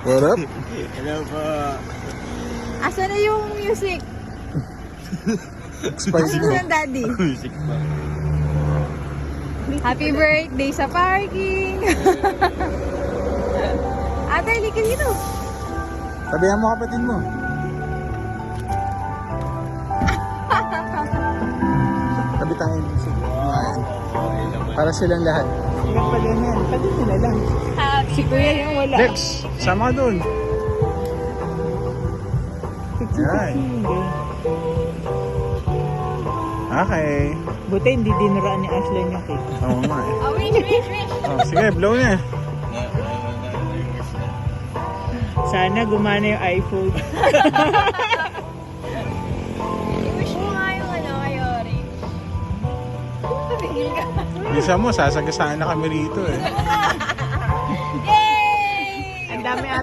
What up? Hello po. Asa na yung music? Spicy Ano mo. ng daddy? Music ba? Happy birthday sa parking! Ate, halika dito. Sabihan mo kapatid mo. Tabi tayo yung music. Ayan. Para silang lahat. Ingat pa din yan. Pwede nila lang. Si kuya yung wala. Lex, sama ka dun. Yan. Okay. Buti hindi dinuraan ni Ashley yung cake. Oo nga eh. Oh, wish. Oh, sige, blow na. Sana gumana yung iPhone. I-wish mo nga yung ano kay Ori. Tumigil ka. Bisa mo, sasagasaan na kami rito eh. Yay! Ang dami at